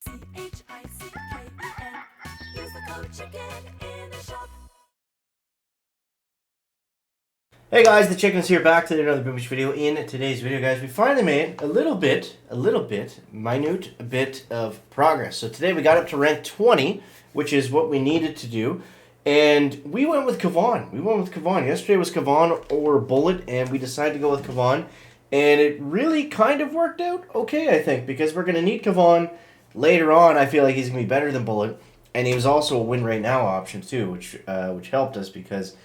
Use the code CHICKEN in the shop. Hey guys, the Chicken's here, back to another Boom Beach video. In today's video, guys, we finally made a little bit, minute bit of progress. So today we got up to rank 20, which is what we needed to do. And we went with Kavan. Yesterday was Kavan or Bullet, and we decided to go with Kavan. And it really kind of worked out okay, I think, because we're going to need Kavan later on. I feel like he's going to be better than Bullet. And he was also a win right now option too, which helped us because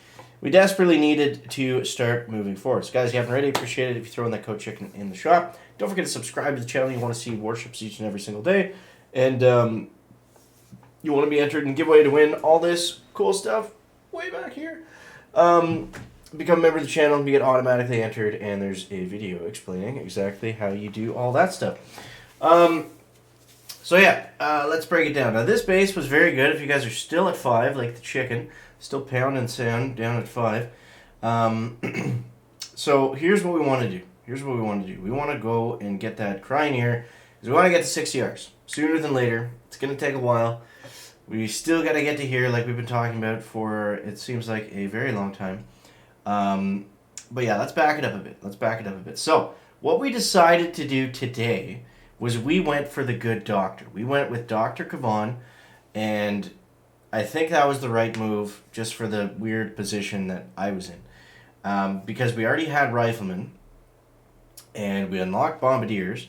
we desperately needed to start moving forward. So guys, if you haven't already, appreciate it if you throw in that code CHICKEN in the shop. Don't forget to subscribe to the channel. You want to see warships each and every single day. And you want to be entered in a giveaway to win all this cool stuff way back here. Become a member of the channel, you get automatically entered, and there's a video explaining exactly how you do all that stuff. So yeah, let's break it down. Now this base was very good. If you guys are still at 5, like the Chicken, still pounding sand down at 5. So here's what we want to do. We want to go and get that crying ear, because we want to get to 60 Rs sooner than later. It's going to take a while. We still got to get to here, like we've been talking about for, it seems like, a very long time. But yeah, let's back it up a bit. So what we decided to do today was we went for the good doctor. We went with Dr. Kavan, and I think that was the right move just for the weird position that I was in. Because we already had Riflemen, and we unlocked Bombardiers,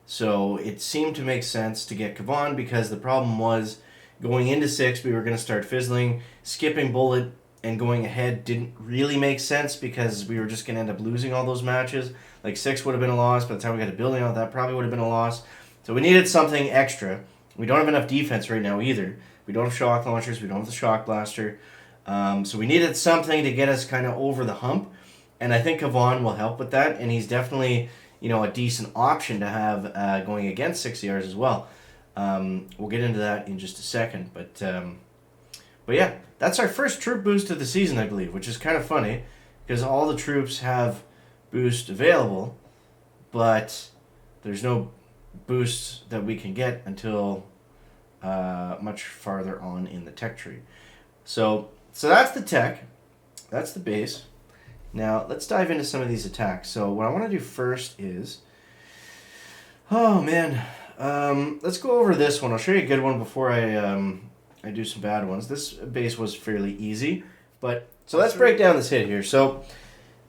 so it seemed to make sense to get Kavan, because the problem was going into 6, we were going to start fizzling. Skipping Bullet and going ahead didn't really make sense because we were just going to end up losing all those matches. Like 6 would have been a loss. By the time we got a building out, that probably would have been a loss. So we needed something extra. We don't have enough defense right now either. We don't have shock launchers. We don't have the shock blaster. So we needed something to get us kind of over the hump. And I think Kavan will help with that. And he's definitely, a decent option to have going against 60 Rs as well. We'll get into that in just a second. But yeah, that's our first troop boost of the season, I believe, which is kind of funny because all the troops have boost available, but there's no boost that we can get until much farther on in the tech tree. So that's the tech. That's the base. Now, let's dive into some of these attacks. So what I want to do first is... Oh, man. Let's go over this one. I'll show you a good one before I do some bad ones. This base was fairly easy, but... So let's break down this hit here. So,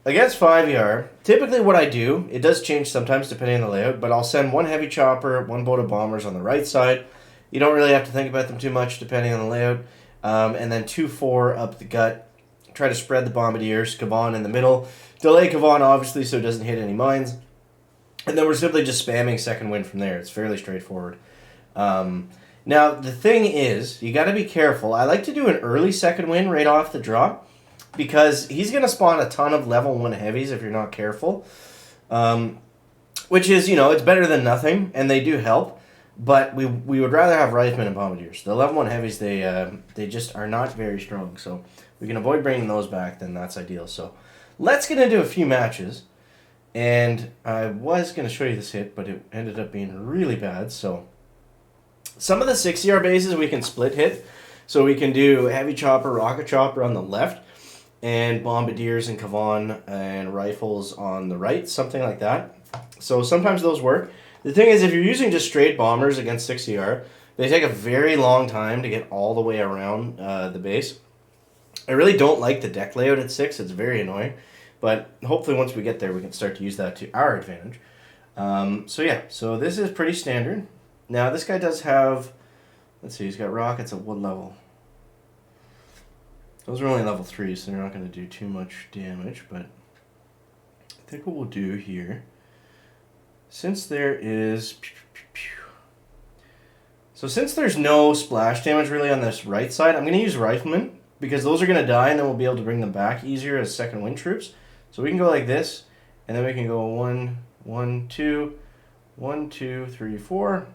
against 5ER, typically what I do, it does change sometimes depending on the layout, but I'll send 1 heavy chopper, 1 boat of bombers on the right side. You don't really have to think about them too much depending on the layout. And then 2-4 up the gut. Try to spread the bombardiers, Kavan in the middle. Delay Kavan, obviously, so it doesn't hit any mines. And then we're simply just spamming second wind from there. It's fairly straightforward. Now, the thing is, you got to be careful. I like to do an early second wind right off the drop, because he's going to spawn a ton of level 1 heavies if you're not careful. Which is, it's better than nothing, and they do help. But we would rather have Riflemen and Bombardiers. The level 1 heavies, they just are not very strong. So we can avoid bringing those back, then that's ideal. So let's get into a few matches. And I was going to show you this hit, but it ended up being really bad. So some of the 60R bases we can split hit. So we can do heavy chopper, rocket chopper on the left, and bombardiers and Kavan and rifles on the right, something like that. So sometimes those work. The thing is, if you're using just straight bombers against 60R, they take a very long time to get all the way around the base. I really don't like the deck layout at 6. It's very annoying. But hopefully once we get there, we can start to use that to our advantage. So yeah, so this is pretty standard. Now, this guy does have, let's see, he's got rockets at what level? Those are only level 3, so they're not going to do too much damage. But I think what we'll do here, since there is... So since there's no splash damage really on this right side, I'm going to use Riflemen, because those are going to die, and then we'll be able to bring them back easier as second wind troops. So we can go like this, and then we can go 1, 1, 2, 1, 2, 3, 4.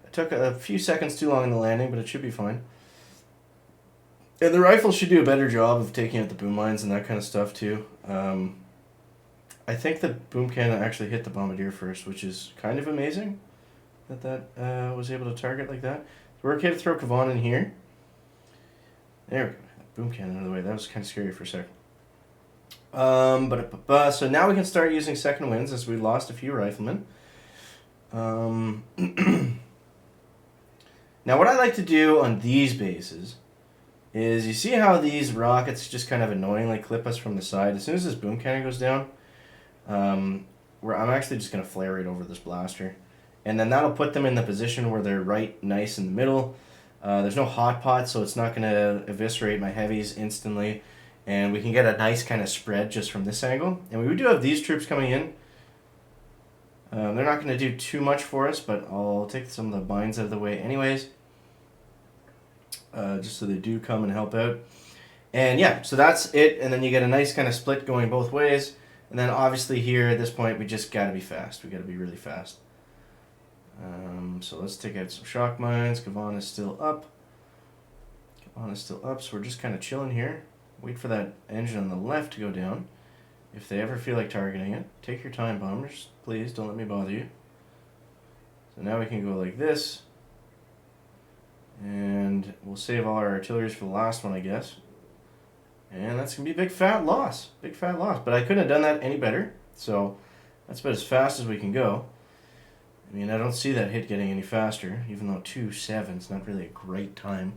It took a few seconds too long in the landing, but it should be fine. And the rifles should do a better job of taking out the boom mines and that kind of stuff too. I think the boom cannon actually hit the bombardier first, which is kind of amazing. that was able to target like that. So we're okay to throw Kavan in here. There we go. Boom cannon out of the way. That was kind of scary for a second. So now we can start using second winds as we lost a few riflemen. Now what I like to do on these bases is, you see how these rockets just kind of annoyingly clip us from the side? As soon as this boom cannon goes down, where I'm actually just going to flare right over this blaster. And then that'll put them in the position where they're right nice in the middle. There's no hot pot, so it's not going to eviscerate my heavies instantly. And we can get a nice kind of spread just from this angle. And we do have these troops coming in. They're not going to do too much for us, but I'll take some of the binds out of the way anyways. Just so they do come and help out. And yeah, so that's it. And then you get a nice kind of split going both ways. And then obviously here at this point, we just got to be fast. We got to be really fast. So let's take out some shock mines. Kavan is still up. So we're just kind of chilling here. Wait for that engine on the left to go down. If they ever feel like targeting it, take your time, bombers. Please, don't let me bother you. So now we can go like this. And we'll save all our artilleries for the last one, I guess. And that's going to be a big fat loss. But I couldn't have done that any better. So that's about as fast as we can go. I mean, I don't see that hit getting any faster, even though 2.7 is not really a great time.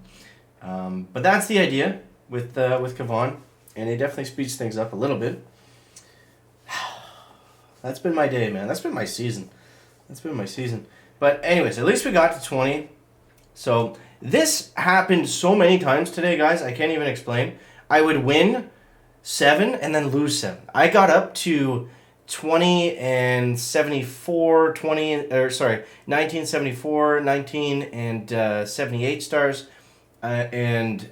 But that's the idea with Kavan. And it definitely speeds things up a little bit. That's been my day, man. That's been my season. But anyways, at least we got to 20. So this happened so many times today, guys. I can't even explain. I would win 7 and then lose 7. I got up to 20 and 74, 1974, 19 and 78 stars, and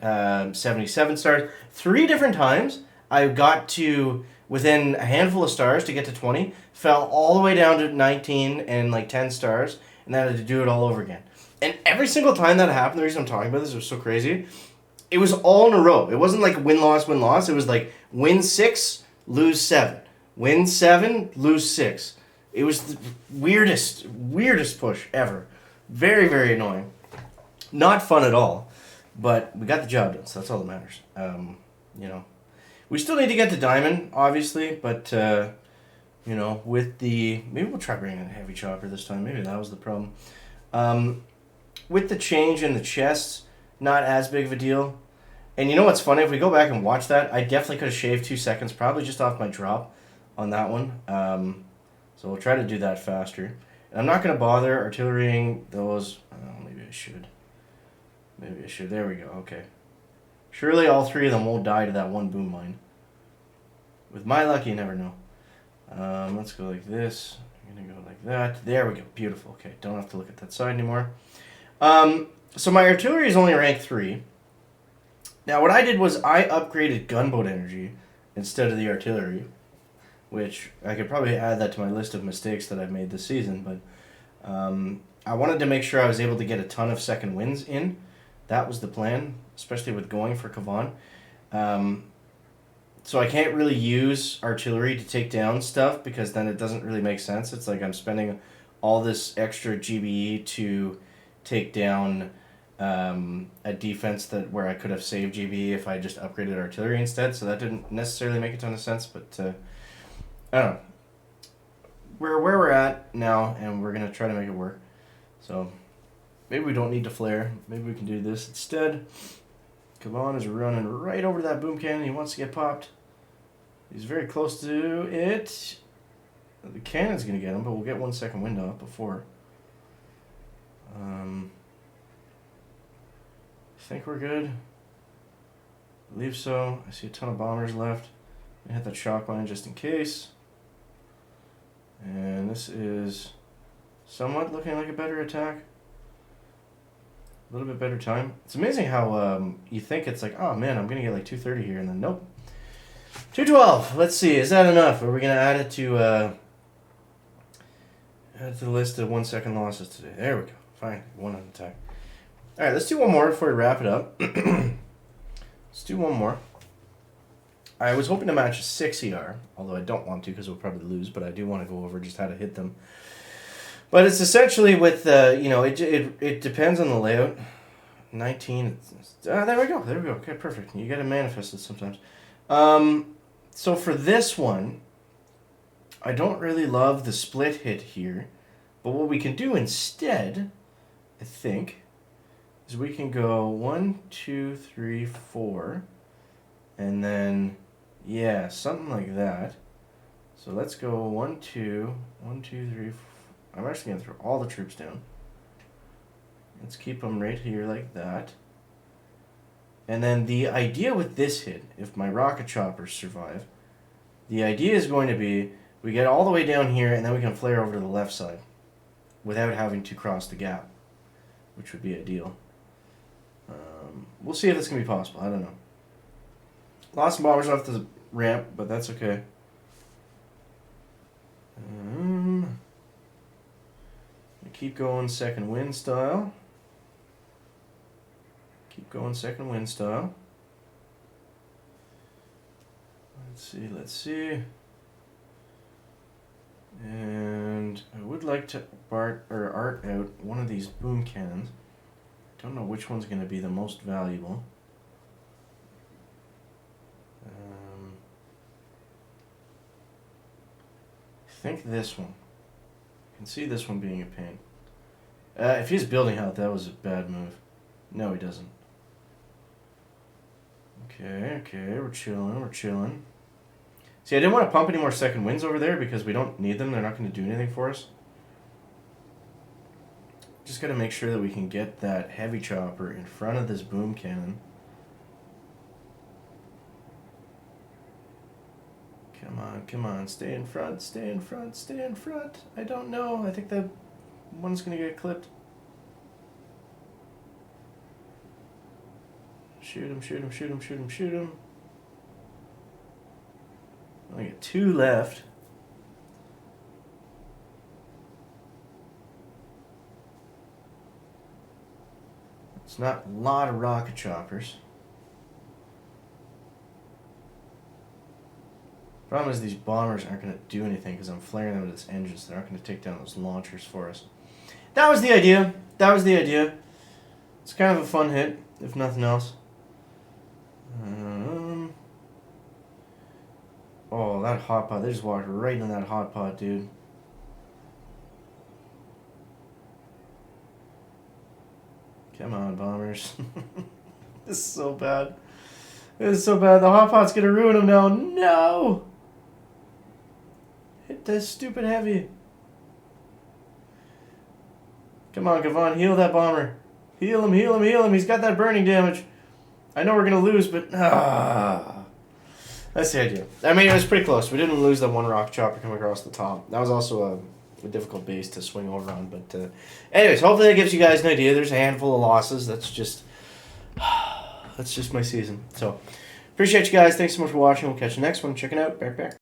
77 stars. 3 different times I got to within a handful of stars to get to 20, fell all the way down to 19 and like 10 stars, and then I had to do it all over again. And every single time that happened, the reason I'm talking about this, it was so crazy, it was all in a row. It wasn't like win-loss, win-loss. It was like win 6, lose 7. Win 7, lose 6. It was the weirdest push ever. Very, very annoying. Not fun at all, but we got the job done, so that's all that matters. We still need to get to diamond, obviously, but, with the... Maybe we'll try bringing in a heavy chopper this time. Maybe that was the problem. With the change in the chests, not as big of a deal. And you know what's funny? If we go back and watch that, I definitely could have shaved 2 seconds, probably just off my drop on that one. So we'll try to do that faster. And I'm not going to bother artillerying those. Oh, maybe I should. There we go. Okay. Surely all 3 of them won't die to that one boom mine. With my luck, you never know. Let's go like this. I'm going to go like that. There we go. Beautiful. Okay, don't have to look at that side anymore. So my artillery is only rank 3. Now what I did was I upgraded gunboat energy instead of the artillery, which I could probably add that to my list of mistakes that I've made this season, but I wanted to make sure I was able to get a ton of second wins in. That was the plan, especially with going for Kavan. So I can't really use artillery to take down stuff because then it doesn't really make sense. It's like I'm spending all this extra GBE to take down a defense where I could have saved GBE if I just upgraded artillery instead. So that didn't necessarily make a ton of sense, but I don't know. We're where we're at now, and we're going to try to make it work. So maybe we don't need to flare. Maybe we can do this instead. Kavan is running right over that boom cannon. He wants to get popped. He's very close to it. The cannon's going to get him, but we'll get 1 second wind off before. I think we're good. I believe so. I see a ton of bombers left. I hit that shock line just in case. And this is somewhat looking like a better attack. A little bit better time. It's amazing how you think it's like, oh man, I'm going to get like 230 here, and then nope. 212. Let's see, is that enough? Are we going to add it to the list of 1 second losses today? There we go. Fine, 1 on attack. All right, let's do one more before we wrap it up. Let's do one more. I was hoping to match a 6 ER, although I don't want to because we'll probably lose, but I do want to go over just how to hit them. But it's essentially with it depends on the layout. 19. There we go. There we go. Okay, perfect. You got to manifest it sometimes. So for this one, I don't really love the split hit here, but what we can do instead, I think, is we can go 1, 2, 3, 4, and then something like that. So let's go 1, 2, 1, 2, 3, 4. I'm actually gonna throw all the troops down. Let's keep them right here like that. And then the idea with this hit, if my rocket choppers survive, the idea is going to be we get all the way down here and then we can flare over to the left side without having to cross the gap, which would be ideal. We'll see if it's going to be possible. I don't know. Lots of bombers off the ramp, but that's okay. Keep going second wind style. Keep going second wind style. Let's see. And I would like to art out one of these boom cannons. Don't know which one's going to be the most valuable. I think this one. I can see this one being a pain. If he's building health, that was a bad move. No, he doesn't. Okay, we're chilling. See, I didn't want to pump any more second winds over there because we don't need them. They're not going to do anything for us. Just got to make sure that we can get that heavy chopper in front of this boom cannon. Come on, stay in front. I don't know. I think that one's going to get clipped. Shoot him. I got 2 left. It's not a lot of rocket choppers. Problem is these bombers aren't going to do anything because I'm flaring them with its engines. They're not going to take down those launchers for us. That was the idea. It's kind of a fun hit, if nothing else. Oh, that hot pot. They just walked right into that hot pot, dude. Come on, bombers. This is so bad. The hot pot's going to ruin them now. No! Hit this stupid heavy. Come on, Gavon. Heal that bomber. Heal him. He's got that burning damage. I know we're going to lose, but... That's the idea. I mean, it was pretty close. We didn't lose that one rock chopper coming across the top. That was also a difficult base to swing over on. But anyways, hopefully that gives you guys an idea. There's a handful of losses. That's just my season. So, appreciate you guys. Thanks so much for watching. We'll catch you next one. Check it out. Back.